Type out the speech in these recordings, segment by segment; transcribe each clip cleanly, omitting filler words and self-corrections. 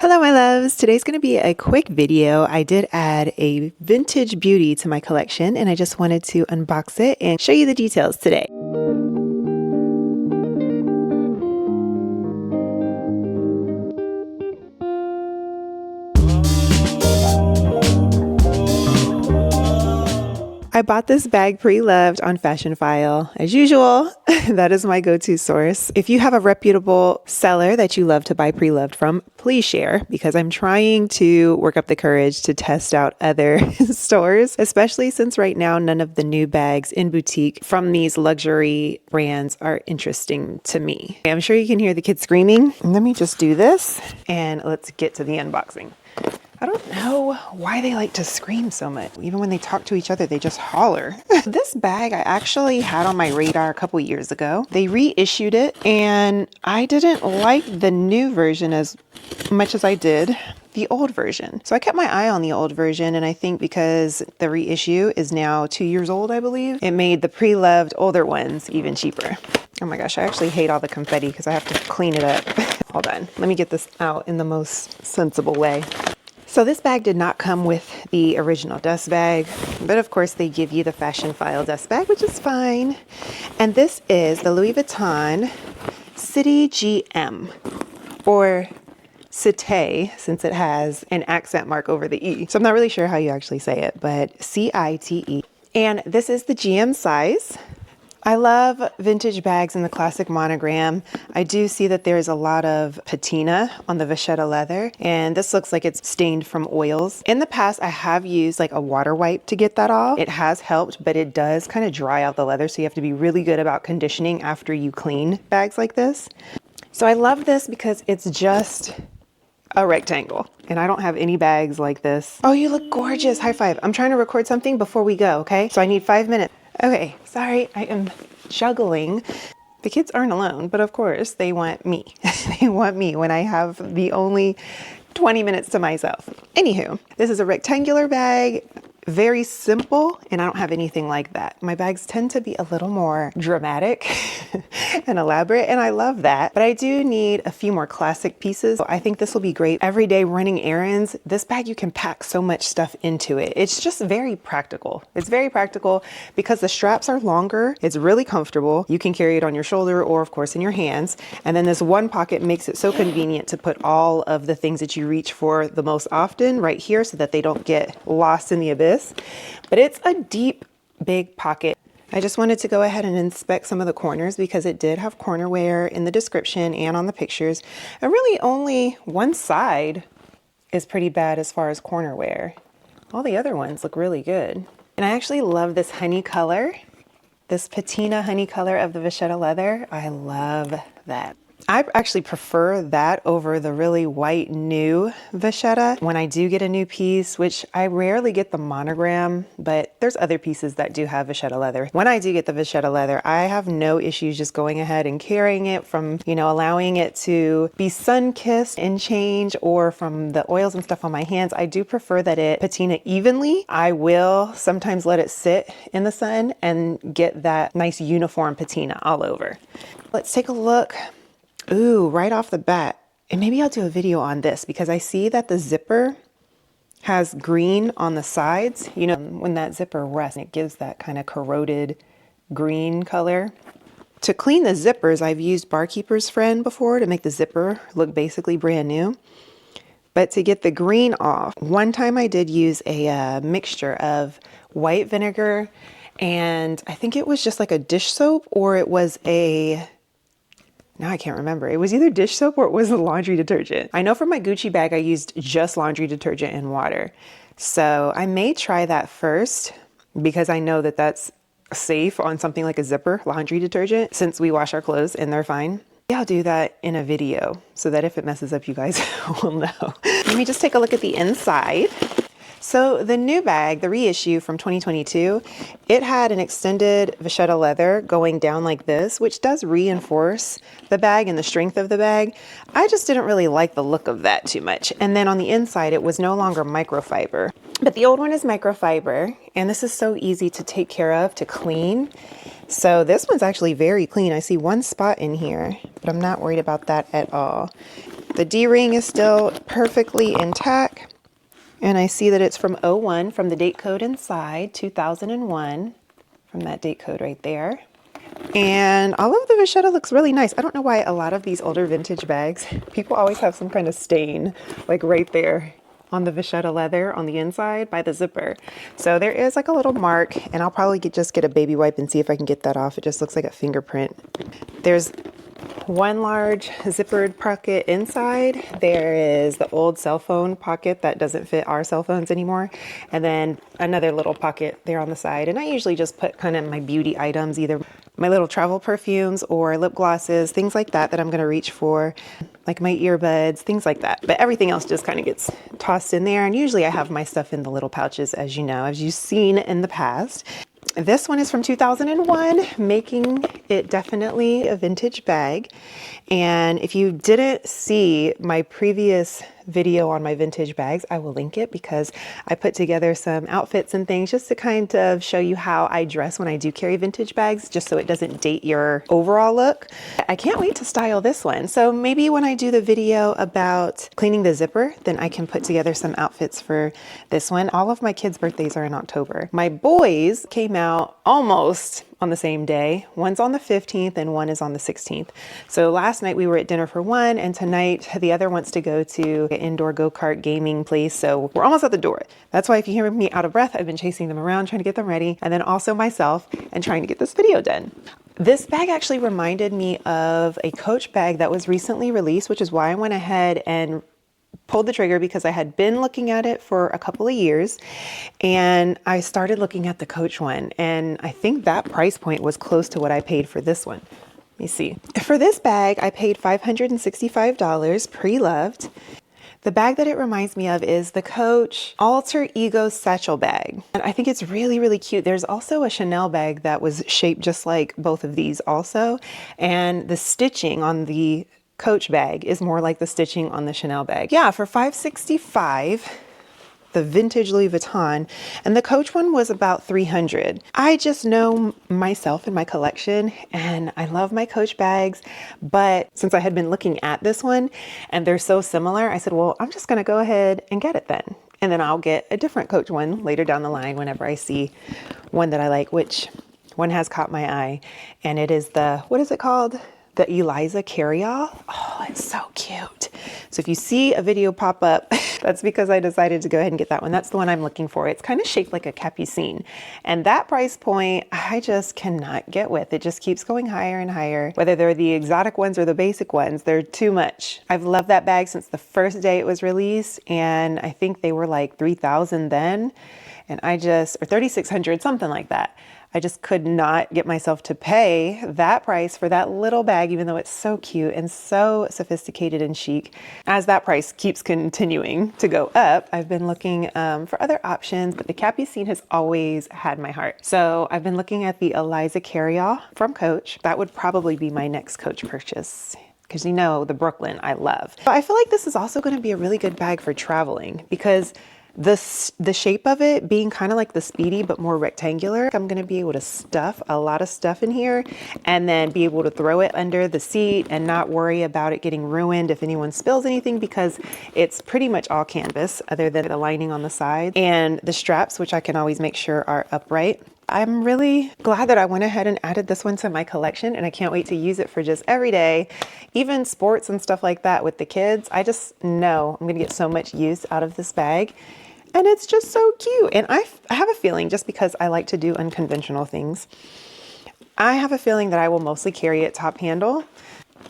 Hello, my loves. Today's going to be a quick video. I did add a vintage beauty to my collection, and I just wanted to unbox it and show you the details today. I bought this bag pre-loved on Fashion File. As usual, that is my go-to source. If you have a reputable seller that you love to buy pre-loved from, please share, because I'm trying to work up the courage to test out other stores, especially since right now none of the new bags in boutique from these luxury brands are interesting to me. I'm sure you can hear the kids screaming. Let me just do this and let's get to the unboxing. I don't know why they like to scream so much. Even when they talk to each other, they just holler. This bag I actually had on my radar a couple years ago. They reissued it and I didn't like the new version as much as I did the old version. So I kept my eye on the old version, and I think because the reissue is now 2 years old, I believe, it made the pre-loved older ones even cheaper. Oh my gosh, I actually hate all the confetti because I have to clean it up. Hold on, let me get this out in the most sensible way. So this bag did not come with the original dust bag, but of course they give you the Fashion File dust bag, which is fine. And this is the Louis Vuitton City GM, or Cite, since it has an accent mark over the E. So I'm not really sure how you actually say it, but C-I-T-E. And this is the GM size. I love vintage bags in the classic monogram. I do see that there's a lot of patina on the vachetta leather, and this looks like it's stained from oils. In the past, I have used like a water wipe to get that off. It has helped, but it does kind of dry out the leather, so you have to be really good about conditioning after you clean bags like this. So I love this because it's just a rectangle, and I don't have any bags like this. Oh, you look gorgeous. High five. I'm trying to record something before we go, okay? So I need 5 minutes. Okay, sorry, I am juggling. The kids aren't alone, but of course they want me. They want me when I have the only 20 minutes to myself. Anywho, this is a rectangular bag, very simple, and I don't have anything like that. My bags tend to be a little more dramatic and elaborate, and I love that, but I do need a few more classic pieces. So I think this will be great every day running errands. This bag, you can pack so much stuff into it. It's just very practical. It's very practical because the straps are longer. It's really comfortable. You can carry it on your shoulder or of course in your hands. And then this one pocket makes it so convenient to put all of the things that you reach for the most often right here so that they don't get lost in the abyss. But it's a deep, big pocket. I just wanted to go ahead and inspect some of the corners because it did have corner wear in the description and on the pictures. And really only one side is pretty bad as far as corner wear. All the other ones look really good. And I actually love this honey color, this patina honey color of the vachetta leather. I love that. I actually prefer that over the really white new vachetta when I do get a new piece, which I rarely get the monogram, but there's other pieces that do have vachetta leather. When I do get the vachetta leather, I have no issues just going ahead and carrying it from, allowing it to be sun-kissed and change, or from the oils and stuff on my hands. I do prefer that it patina evenly. I will sometimes let it sit in the sun and get that nice uniform patina all over. Let's take a look. Ooh, right off the bat, and maybe I'll do a video on this because I see that the zipper has green on the sides. When that zipper rests, it gives that kind of corroded green color. To clean the zippers, I've used Barkeeper's Friend before to make the zipper look basically brand new. But to get the green off, one time I did use a mixture of white vinegar, and I think it was just like a dish soap, or it was now I can't remember. It was either dish soap or it was a laundry detergent. I know for my Gucci bag, I used just laundry detergent and water. So I may try that first because I know that that's safe on something like a zipper laundry detergent, since we wash our clothes and they're fine. Yeah, I'll do that in a video so that if it messes up, you guys will know. Let me just take a look at the inside. So the new bag, the reissue from 2022, it had an extended vachetta leather going down like this, which does reinforce the bag and the strength of the bag. I just didn't really like the look of that too much. And then on the inside, it was no longer microfiber. But the old one is microfiber, and this is so easy to take care of, to clean. So this one's actually very clean. I see one spot in here, but I'm not worried about that at all. The D-ring is still perfectly intact. And I see that it's from '01 from the date code inside, 2001 from that date code right there. And all of the vachetta looks really nice. I don't know why a lot of these older vintage bags, people always have some kind of stain, like right there on the vachetta leather on the inside by the zipper. So there is like a little mark, and I'll probably just get a baby wipe and see if I can get that off. It just looks like a fingerprint. There's one large zippered pocket inside. There is the old cell phone pocket that doesn't fit our cell phones anymore. And then another little pocket there on the side. And I usually just put kind of my beauty items, either my little travel perfumes or lip glosses, things like that I'm going to reach for, like my earbuds, things like that. But everything else just kind of gets tossed in there. And usually I have my stuff in the little pouches, as you know, as you've seen in the past. This one is from 2001, making it definitely a vintage bag. And if you didn't see my previous video on my vintage bags, I will link it because I put together some outfits and things just to kind of show you how I dress when I do carry vintage bags, just so it doesn't date your overall look. I can't wait to style this one. So maybe when I do the video about cleaning the zipper, then I can put together some outfits for this one. All of my kids' birthdays are in October. My boys came out almost on the same day. One's on the 15th and one is on the 16th. So last night we were at dinner for one, and tonight the other wants to go to an indoor go-kart gaming place. So we're almost at the door. That's why if you hear me out of breath, I've been chasing them around trying to get them ready, and then also myself and trying to get this video done. This bag actually reminded me of a Coach bag that was recently released, which is why I went ahead and pulled the trigger, because I had been looking at it for a couple of years, and I started looking at the Coach one, and I think that price point was close to what I paid for this one. Let me see. For this bag, I paid $565 pre-loved. The bag that it reminds me of is the Coach Alter Ego Satchel bag. And I think it's really, really cute. There's also a Chanel bag that was shaped just like both of these also. And the stitching on the Coach bag is more like the stitching on the Chanel bag. Yeah, for $565, the Vintage Louis Vuitton, and the Coach one was about $300. I just know myself and my collection, and I love my Coach bags, but since I had been looking at this one and they're so similar, I said, well, I'm just gonna go ahead and get it then. And then I'll get a different Coach one later down the line whenever I see one that I like, which one has caught my eye, and it is the, what is it called? The Eliza carryall. Oh, it's so cute. So if you see a video pop up, that's because I decided to go ahead and get that one. That's the one I'm looking for. It's kind of shaped like a capucine. And that price point, I just cannot get with. It just keeps going higher and higher. Whether they're the exotic ones or the basic ones, they're too much. I've loved that bag since the first day it was released. And I think they were like $3,000 then. And I just, or $3,600, something like that. I just could not get myself to pay that price for that little bag, even though it's so cute and so sophisticated and chic. As that price keeps continuing to go up, I've been looking for other options, but the capucine has always had my heart. So I've been looking at the Eliza carryall from Coach. That would probably be my next Coach purchase, because you know the Brooklyn I love. But I feel like this is also going to be a really good bag for traveling, because the shape of it being kind of like the Speedy but more rectangular, I'm going to be able to stuff a lot of stuff in here and then be able to throw it under the seat and not worry about it getting ruined if anyone spills anything, because it's pretty much all canvas other than the lining on the side and the straps, which I can always make sure are upright. I'm really glad that I went ahead and added this one to my collection, and I can't wait to use it for just every day, even sports and stuff like that with the kids. I just know I'm gonna get so much use out of this bag, and it's just so cute. And I have a feeling, just because I like to do unconventional things, I have a feeling that I will mostly carry it top handle.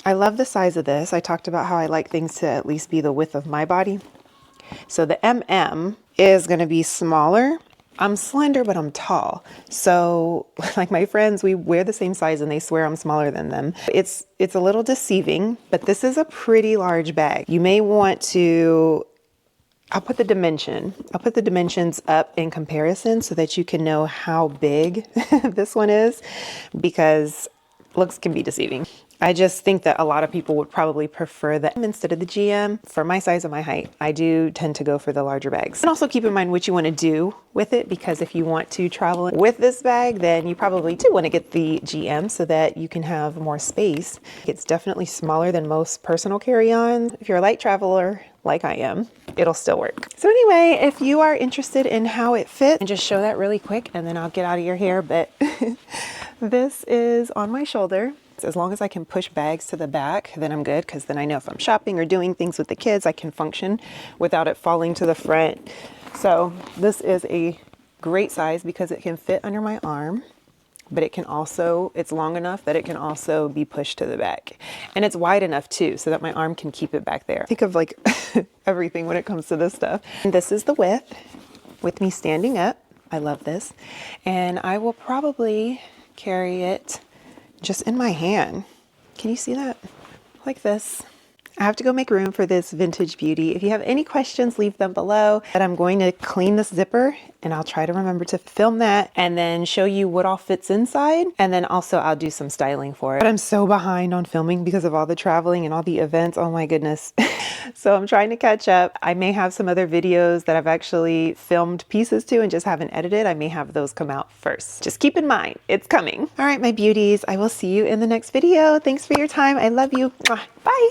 I love the size of this. I talked about how I like things to at least be the width of my body. So the MM is gonna be smaller. I'm slender, but I'm tall. So like my friends, we wear the same size and they swear I'm smaller than them. It's a little deceiving, but this is a pretty large bag. You may want to, I'll put the dimensions up in comparison so that you can know how big this one is, because looks can be deceiving. I just think that a lot of people would probably prefer them instead of the GM. For my size and my height, I do tend to go for the larger bags. And also keep in mind what you want to do with it, because if you want to travel with this bag, then you probably do want to get the GM so that you can have more space. It's definitely smaller than most personal carry-ons. If you're a light traveler like I am, it'll still work. So anyway, if you are interested in how it fits, and just show that really quick and then I'll get out of your hair, but this is on my shoulder. As long as I can push bags to the back, then I'm good, because then I know if I'm shopping or doing things with the kids, I can function without it falling to the front. So this is a great size because it can fit under my arm, but it can also, it's long enough that it can also be pushed to the back. And it's wide enough too, so that my arm can keep it back there. Think of like everything when it comes to this stuff. And this is the width with me standing up. I love this. And I will probably carry it just in my hand. Can you see that? Like this. I have to go make room for this vintage beauty. If you have any questions, leave them below. And I'm going to clean this zipper, and I'll try to remember to film that and then show you what all fits inside. And then also I'll do some styling for it. But I'm so behind on filming because of all the traveling and all the events. Oh my goodness. So I'm trying to catch up. I may have some other videos that I've actually filmed pieces to and just haven't edited. I may have those come out first. Just keep in mind, it's coming. All right, my beauties, I will see you in the next video. Thanks for your time. I love you. Bye.